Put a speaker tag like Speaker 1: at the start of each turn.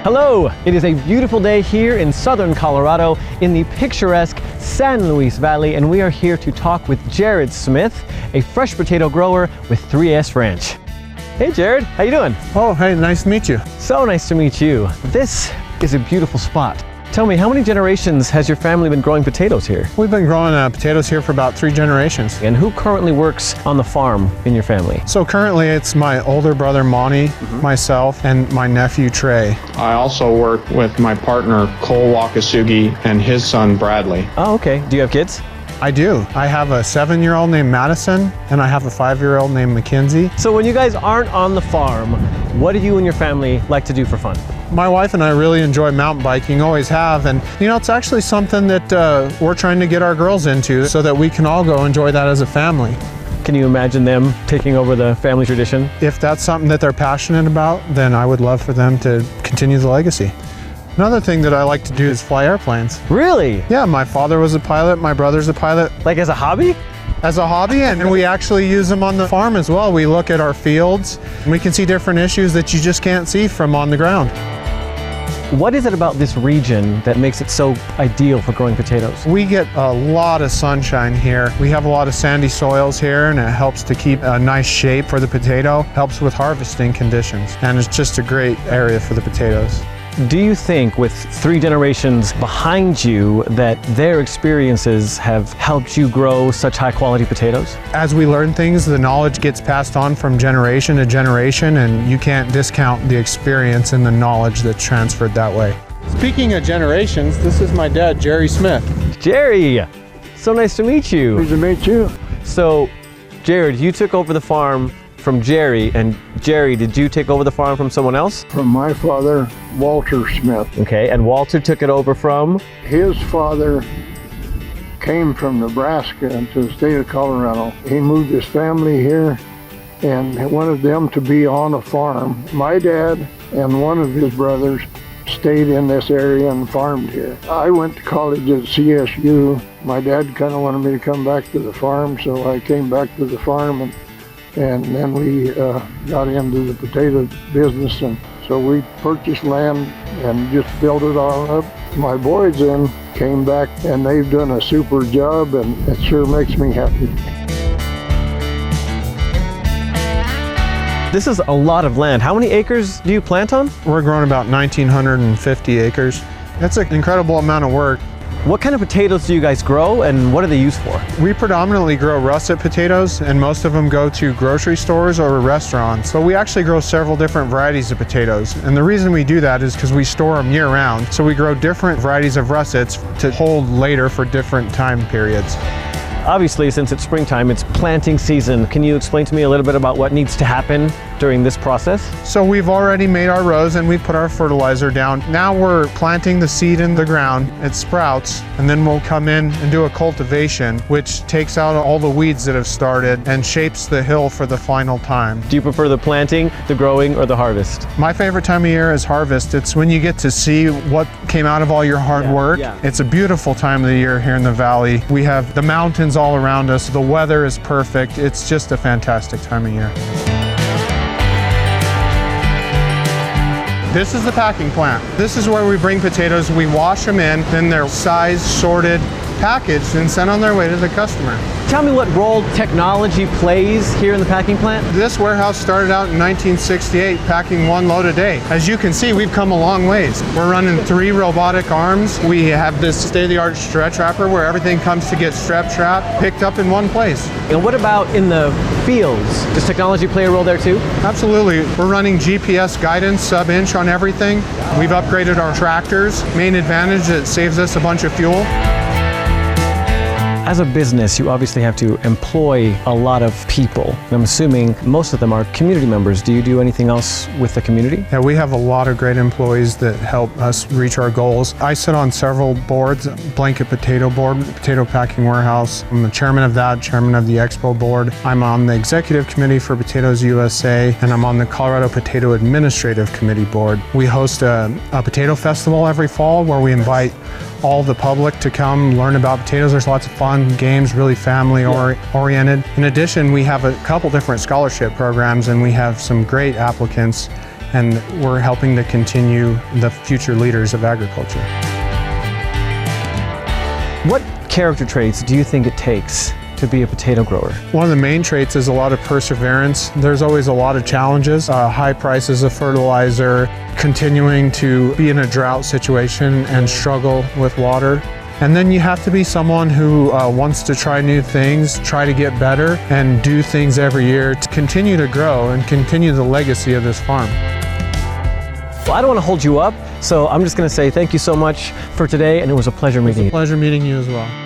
Speaker 1: Hello! It is a beautiful day here in southern Colorado in the picturesque San Luis Valley, and we are here to talk with Jared Smith, a fresh potato grower with 3S Ranch. Hey Jared, how you doing?
Speaker 2: Oh, hey, nice to meet you.
Speaker 1: So nice to meet you. This is a beautiful spot. Tell me, how many generations has your family been growing potatoes here?
Speaker 2: We've been growing potatoes here for about 3 generations.
Speaker 1: And who currently works on the farm in your family?
Speaker 2: So currently it's my older brother Monty, myself, and my nephew Trey.
Speaker 3: I also work with my partner Cole Wakasugi and his son Bradley.
Speaker 1: Oh, okay. Do you have kids?
Speaker 2: I do. I have a 7-year-old named Madison, and I have a 5-year-old named Mackenzie.
Speaker 1: So when you guys aren't on the farm, what do you and your family like to do for fun?
Speaker 2: My wife and I really enjoy mountain biking, always have, and you know, it's actually something that we're trying to get our girls into so that we can all go enjoy that as a family.
Speaker 1: Can you imagine them taking over the family tradition?
Speaker 2: If that's something that they're passionate about, then I would love for them to continue the legacy. Another thing that I like to do is fly airplanes.
Speaker 1: Really?
Speaker 2: Yeah, my father was a pilot, my brother's a pilot.
Speaker 1: Like as a hobby?
Speaker 2: As a hobby, and we actually use them on the farm as well. We look at our fields, and we can see different issues that you just can't see from on the ground.
Speaker 1: What is it about this region that makes it so ideal for growing potatoes?
Speaker 2: We get a lot of sunshine here. We have a lot of sandy soils here, and it helps to keep a nice shape for the potato, helps with harvesting conditions, and it's just a great area for the potatoes.
Speaker 1: Do you think with 3 generations behind you that their experiences have helped you grow such high quality potatoes?
Speaker 2: As we learn things, the knowledge gets passed on from generation to generation, and you can't discount the experience and the knowledge that's transferred that way. Speaking of generations, this is my dad, Jerry Smith.
Speaker 1: Jerry, so nice to meet you.
Speaker 4: Nice to meet you.
Speaker 1: So, Jared, you took over the farm from Jerry, and Jerry, did you take over the farm from someone else?
Speaker 4: From my father, Walter Smith.
Speaker 1: Okay, and Walter took it over from?
Speaker 4: His father came from Nebraska to the state of Colorado. He moved his family here and wanted them to be on a farm. My dad and one of his brothers stayed in this area and farmed here. I went to college at CSU. My dad kind of wanted me to come back to the farm, so I came back to the farm, and then we got into the potato business, and so we purchased land and just built it all up. My boys then came back, and they've done a super job, and it sure makes me happy.
Speaker 1: This is a lot of land. How many acres do you plant on?
Speaker 2: We're growing about 1,950 acres. That's an incredible amount of work.
Speaker 1: What kind of potatoes do you guys grow, and what are they used for?
Speaker 2: We predominantly grow russet potatoes, and most of them go to grocery stores or restaurants. But we actually grow several different varieties of potatoes. And the reason we do that is because we store them year round. So we grow different varieties of russets to hold later for different time periods.
Speaker 1: Obviously, since it's springtime, it's planting season. Can you explain to me a little bit about what needs to happen during this process?
Speaker 2: So we've already made our rows and we put our fertilizer down. Now we're planting the seed in the ground. It sprouts, and then we'll come in and do a cultivation, which takes out all the weeds that have started and shapes the hill for the final time.
Speaker 1: Do you prefer the planting, the growing, or the harvest?
Speaker 2: My favorite time of year is harvest. It's when you get to see what came out of all your hard work. It's a beautiful time of the year here in the valley. We have the mountains all around us. The weather is perfect. It's just a fantastic time of year. This is the packing plant. This is where we bring potatoes, we wash them in, then they're sized, sorted, packaged, and sent on their way to the customer.
Speaker 1: Tell me what role technology plays here in the packing plant?
Speaker 2: This warehouse started out in 1968, packing 1 load a day. As you can see, we've come a long ways. We're running 3 robotic arms. We have this state-of-the-art stretch wrapper where everything comes to get strap wrapped, picked up in one place.
Speaker 1: And what about in the fields? Does technology play a role there too?
Speaker 2: Absolutely. We're running GPS guidance, sub-inch on everything. We've upgraded our tractors. Main advantage, it saves us a bunch of fuel.
Speaker 1: As a business, you obviously have to employ a lot of people. And I'm assuming most of them are community members. Do you do anything else with the community?
Speaker 2: Yeah, we have a lot of great employees that help us reach our goals. I sit on several boards, Blanket Potato Board, Potato Packing Warehouse. I'm the chairman of that, chairman of the Expo Board. I'm on the executive committee for Potatoes USA, and I'm on the Colorado Potato Administrative Committee Board. We host a potato festival every fall where we invite all the public to come learn about potatoes. There's lots of fun games, really family oriented. In addition, we have a couple different scholarship programs, and we have some great applicants and we're helping to continue the future leaders of agriculture.
Speaker 1: What character traits do you think it takes to be a potato grower?
Speaker 2: One of the main traits is a lot of perseverance. There's always a lot of challenges, high prices of fertilizer, continuing to be in a drought situation and struggle with water. And then you have to be someone who wants to try new things, try to get better, and do things every year to continue to grow and continue the legacy of this farm.
Speaker 1: Well, I don't want to hold you up, so I'm just going to say thank you so much for today, and it was a pleasure meeting you.
Speaker 2: Pleasure meeting you as well.